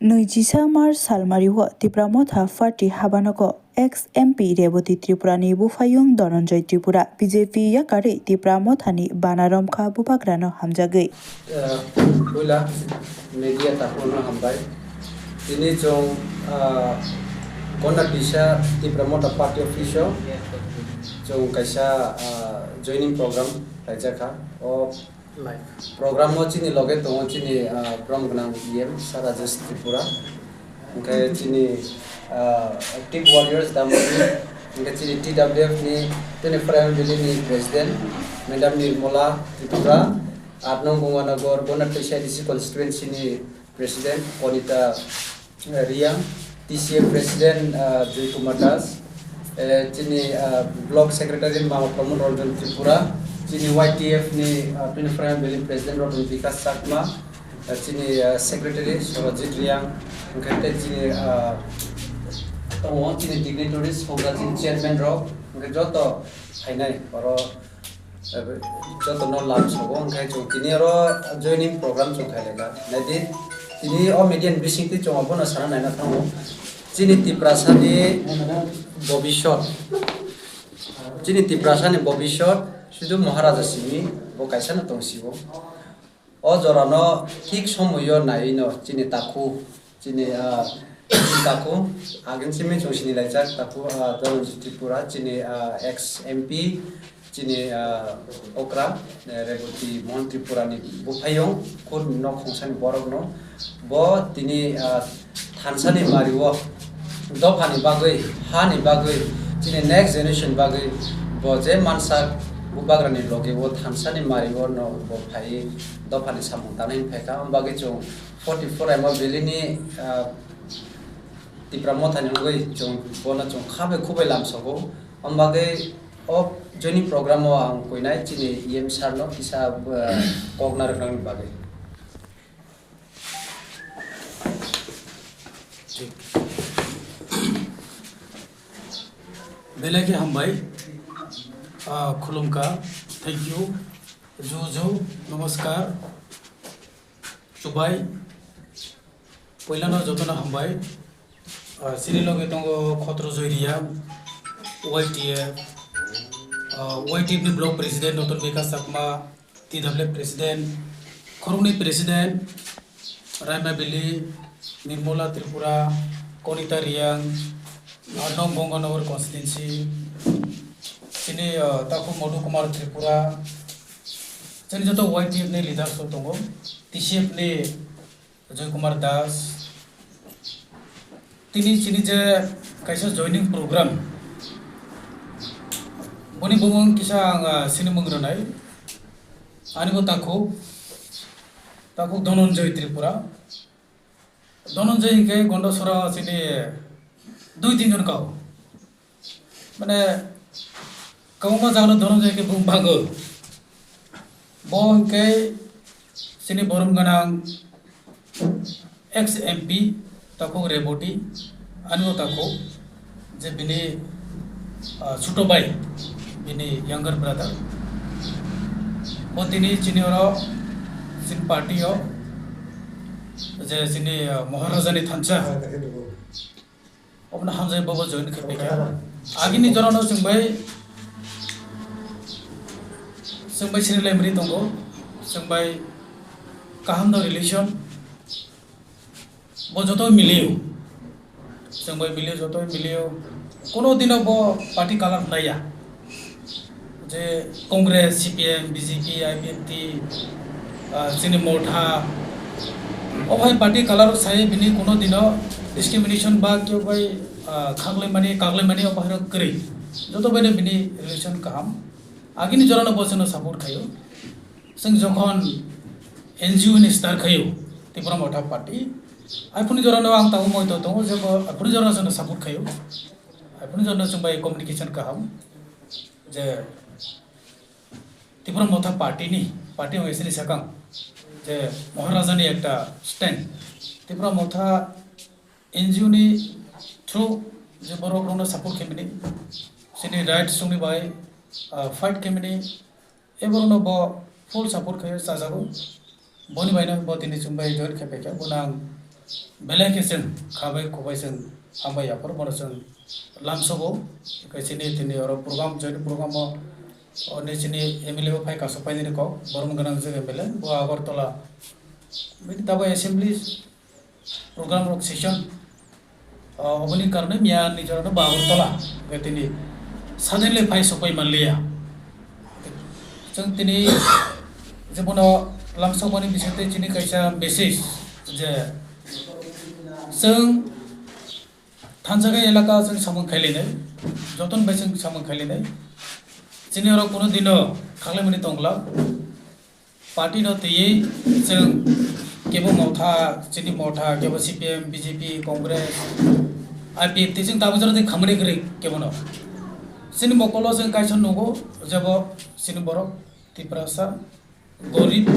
नैजिसा मार्च सालमारिव त्रिपुरा मथा पार्टी हाबानको ex MP Rewati त्रिपुरानि बुफायुं धनन्जय त्रिपुरा बीजेपी याकारि त्रिपुरा मथानि बानारमखा बुफाग्रानो हामजागै बोला मीडिया ताकोनो हामबाय दिनै जों गनापिसा त्रिपुरा मथा पार्टी अफिसो जों कायसा joining programme रायजाखा O program mo chini loge to chini prom gnang yem sara just tripura okay chini active warriors damni okay chini TWF ni tene prime village ni president madam nirmola tripura 8 nong bunganagar bonapesha dc constituency ni president Konita Riang TCF president Joy Kumar Das chini block secretary Mama Pramod Roldan Tripura chini YTF ni Prime Valley President Roton Vikas Sakma chini Secretary Surajit Riang ngate chini tong chini dignitaries hoga chini chairman ro ngate joto hainai oro joto no lam sogo ngai jo kini ro joining program jo thailega nadi chini o median briefing ti chong abono sana naina thango chini tiprasani bobishot chini tiprasani bobishot শুধু মহারাজা সিমি বো কাইসানো তংসিবো অ জরানো ঠিক সময় নাইনো চিনি তাকু চিনি তাকু again Simi চংসিনি লাইজাক তাকু দরঞ্জি Tripura চিনি x MP চিনি okra Rebati মন ত্রিপুরানি বুফায়ং কুর ন খংসানি বরগনো বো তিনি থানসানি মারিও দফানি বাগৈ হানি বাগৈ চিনি নেক্সট জেনারেশন বাগৈ বো যে মানসা bubagrani loge wo thamsani mariwo no bo phai dofani samung tanai pheka ambage chung 44 ema belini tipra mothani ngoi chung bona chung khabe khubai lamsago ambage o joining program o ang koinai chini em sarno kisa kognar nang bage belagi hambai खुलुमका thank you जो जो नमस्कार सुबाई पहिला न जतन हमबाई सिनि लगे तंगो खतरो जयरिया YTF नि ब्लॉक प्रेसिडेंट नतन विकास सकमा TWF प्रेसिडेंट खरुनी प्रेसिडेंट रायमा बिली निर्मला त्रिपुरा कोनिता रियांग नौ बंगनगर constituency chini taku Modu Kumar Tripura chini joto YTF ni leader so tongo TCF ni Joy Kumar Das tini chini je kaisa joining program boni bumung kisa ang sini mungronai ani bo taku Dhananjay Tripura Dhananjay ke Gondosora chini 2-3 jon kao mane kamu jangan Dhananjay ke bumbago, bohong ke sini borom ganang ex MP tako reboti, anu tako, je bini Sutobai, bini younger brother, bot ini sini orang sin party o, je sini Maharaja ni thanca, अपना हम जब बाबा join कर बेकार, आगे नहीं जरा ना सिंबाई Sengbai sini lemri tonggo, sengbai kaham do relation, bo joto miliu, sengbai miliu joto miliu, kono dino bo party kalar naya, je Congress, CPM, BJP, IPFT, sini Motha, oh party kalar saya bini kono dino discrimination ba kyo bai kagle mani oh bahar keri, joto bene bini relation kaham. आगे नहीं जरा बसनो support खायो संग जखन NGO नि star खायो Tripura Motha party iPhone जरा आं ताऊ मय तो जब आइफोन जरा जन सपोर्ट खायो आइफोन जरा जों बाय कम्युनिकेशन काम जे त्रिपुरा मथा पार्टी हो एसनि सकां जे महाराजा नि एकटा स्टैंड त्रिपुरा मथा NGO नि थ्रू जे बरोग्रोनो सपोर्ट खेमनि सिनि राइट सुनि bye fight kemini eborono bo full support khayo sajago boni baina bo tini chumbai join khepeka bunang बेलेग जों खाबाय खबाय जों हामबाय आफोर बन जों लामसबो कैसेनि तिनि और प्रोग्राम जयन प्रोग्राम नेसिनि एमएलए फाइका सफायनि को बरम गोनां जों एमएलए बो आगरतला बिदि दाबो एसेंब्ली प्रोग्राम रक सेशन अबनि कारणे मिया निजरनो बागरतला बेतिनि सडनली फाइ सफाय मानलिया जों तिनि जेबनो लामसबनि बिसयते तिनि कैसा मेसेज जे जों थानजागा एलाका जों सामन खायलिनाय जतन बाय जों सामन खायलिनाय जोंनि आरो कोनो दिन खालामनि दंला पार्टी न तयै जों केबो मावथा जोंनि मावथा केबो सीपीएम बीजेपी कांग्रेस आईपीएफटी जों दाबो जरा खामानि गरे केबो न जोंनि मकल जों कायसन नगो जब जोंनि बर तिप्रासा गरिब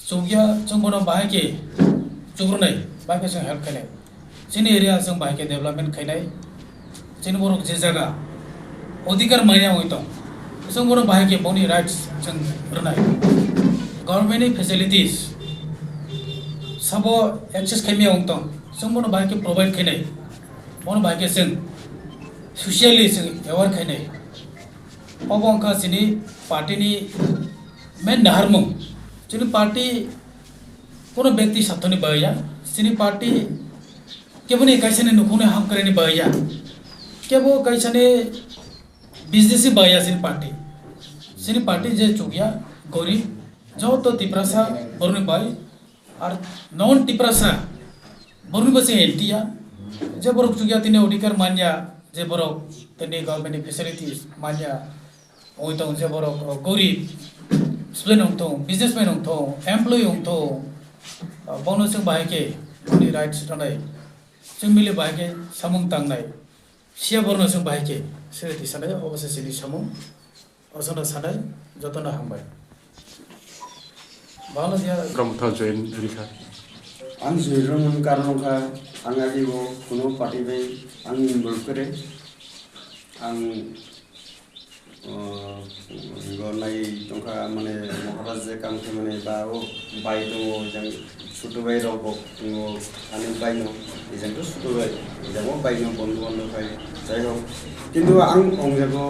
चौगिया जों बनो बाहायके चुग्रुनाय बाहायके जों हेल्प खायनाय जोंनि एरिया जों बाहायके डेभलपमेंट खायनाय जोंनि बर जे जायगा अधिकार मानिया होय दं जों बर बाहायके बनि राइट्स जों रोनाय गवर्नमेंटनि फेसिलिटीज सब एक्सेस खायमिया हों दं जों बर बाहायके प्रोवाइड खायनाय बन बाहायके जों सोशियली जों एवार खायनाय अब अंका जोंनि पार्टीनि मेन नाहारमुं जोंनि पार्टी कोनो व्यक्ति साथनि बाया जोंनि पार्टी केबोनि कैसेनि नुखौनो हाम करेनि बाया केबो कैसेनि बिजनेस बाया जोंनि पार्टी जे चुगिया गरीब जो तो तिप्रासा बरनि बाय और नॉन तिप्रासा बरनि बसे एंटिया जे बरक चुगिया तिने अधिकार मान्या जे बरक तिने गवर्नमेंट फेसिलिटीज मान्या ओइ दं जे बरक गरीब स्टूडेंट हों तो बिजनेसमैन हों तो एम्प्लॉय हों तो बनो जों बाहायके बनि राइट्स थानाय जों मिले बाहायके सामुं तांनाय सिया बरनो जों बाहायके सेरेथि सानाय अबसे सिनि सामुं असना सानाय जतना हामबाय बाला दिया प्रमथा जयन रिखा आं जिरमन कारणखा आं आजिबो कोनो पार्टी बाय आं इनभल्व करे आं गनाय तंखा माने महाराज जे काम के माने बाओ बाय दङ जों सुटु बाय रबक दङ आनि बायनो जोंथ' सुटु बाय जों बायनो बन्धु बान्धव फाय जाय होक किन्तु आं अंजागो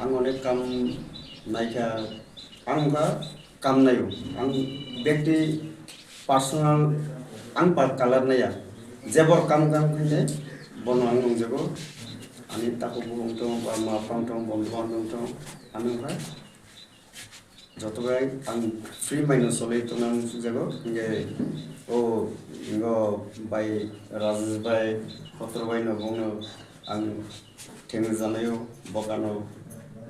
आं अनेक काम नायखा आं का काम नायो आं व्यक्ति पार्सनल आं पार कालार नाया जेबर काम खैने बन आं अंजागो आनि ताको बुंतो बा माफ्रांतो बन्धु बान्धव आनि का जतबाय आं फ्री माइनो सलै तो नां सुजागो इंगे ओ इंगो बाय राजेश बाय पत्र बाय न बुंनो आं थेंग जानायो बगानो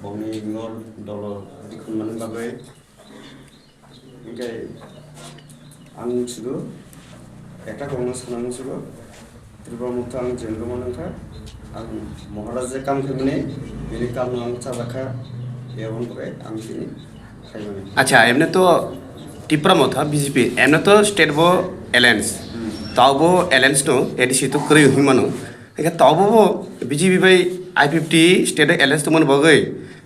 बनि इंगोर दल दिखुनमान बागै इंगे आं सुगो एकटा गनो सानां सुगो त्रिपुरा आं जेंगो मानखा आं महाराज जे काम खेमने बेनि काम आं चाबाखा एवं करे आं तिनि खायमाने अच्छा एमने तो टिप्रा मथा बीजेपी एमने तो स्टेट बो एलायंस तावबो एलायंस नो एडीसी तो करै हिमानो एके तावबो बीजेपी बाय आई50 स्टेट एलायंस तो मन बगै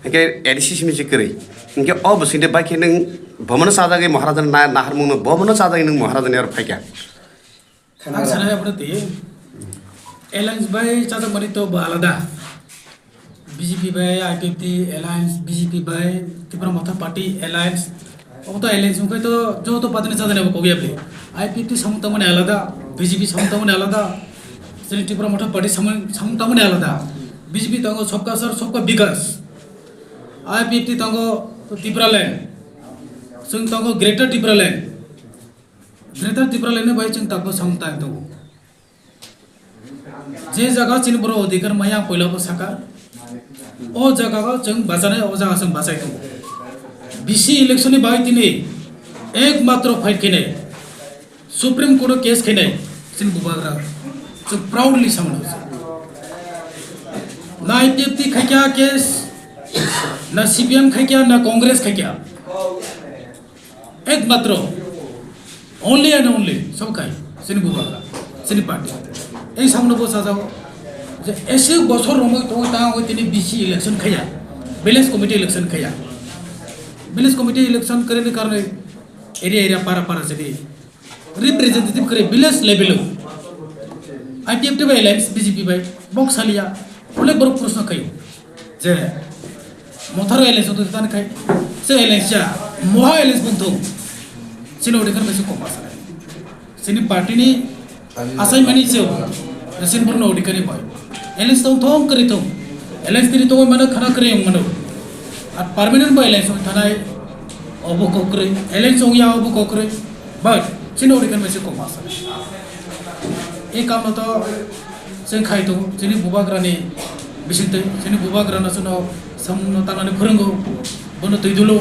एके एडीसी सिमिसे करै इनके अब सिंदे बाइके नों भमन साजागे महाराज ना नाहार मुनो भमन साजागे नों महाराज ने और फाइका आं सानाय अपने ते एलायंस बाय चाचा मनि तो आलादा बीजेपी बाय आई50 alliance BJP by Tripura Motha party Allianz अब तो एलायंस में तो जो तो पार्टी ने चाचा ने को बियाबले आई50 समता मने आलादा बीजेपी समता मने आलादा जोंनि त्रिपुरा मथा पार्टी समता मने आलादा बीजेपी तंगो सबका सर सबका विकास आई50 तंगो त्रिपुरा लैंड जों तंगो ग्रेटर त्रिपुरा लैंड बाय जों तंगो समता दो जे जगह चिन बर अधिकार माया पहिला साका ओ जगह जों बाजानाय ओ जगह जों बाजाय दो बीसी इलेक्शन नि बाय दिनै एकमात्र फाइट खेने सुप्रीम कोर्ट केस खेने जों बुबाग्रा जों प्राउडली सामनो ना आईपीएफटी खायका केस ना सीपीएम खायका ना कांग्रेस खायका एकमात्र ओनली एंड ओनली सब खाय जों बुबाग्रा जोंनि पार्टी এই সামনে বসা যাও যে এসে বছর রমই তো তা ওই তিনি বিসি ইলেকশন খায়া ভিলেজ কমিটি ইলেকশন খায়া ভিলেজ কমিটি ইলেকশন করে কারণে এরিয়া পারা পারা যদি रिप्रेजेंटेटिव करे विलेज लेवल आईपीएफ टे एलायंस बीजेपी बाय बक सालिया अनेक बड़ प्रश्न कयो जे मथार एलायंस तो तान खाय से एलायंस जा महा एलायंस बंधु सिनो देखर में से कोमा साले सिनी पार्टी ने असाइनमेंट से सिन बरनो ओडिकरी बाय एलायंस तो थों करी तो एलायंस तिरी तो माने खाना करे मनो आ परमानेंट बाय एलायंस थानाय अबो कोकरे एलायंस ओंगिया अबो कोकरे बट सिनो ओडिकन में से कोमा साले ए काम तो जों खाय तो जोंनि बुबाग्रानि बिसिनते जोंनि बुबाग्राना सुनो समनो तानानै फोरोंगौ बनो दैदुलो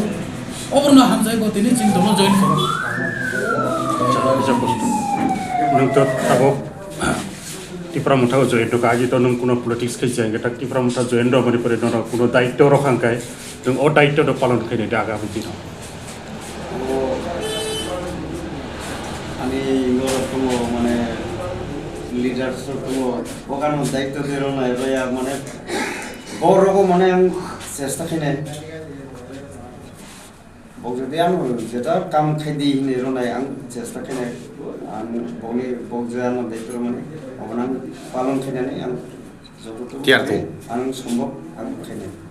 अबरना हामजाय गतिनि जों दलो जइन खालामो नोंथ' थागौ टिप्रा मुठाव जयेन तो आजि तो नों कोनो पलिटिक्स खै जाय गटा टिप्रा मुठा जयेन रो मनि परे न कोनो दायित्व रखांकाय जों ओ दायित्व तो पालन खैने दागा बुद्धि न अनि नरकमो माने लिडार्स रकमो ओगानो दायित्व देरो ना एबाया माने बरगो माने आं चेष्टा खैने बगजदे आं जेटा काम खायदि हिने रोनाय आं चेष्टा खैने आं बगनि बगजानो दायित्व माने अबनां पालन खैनानै आं जततो आं सम्भब आं खैने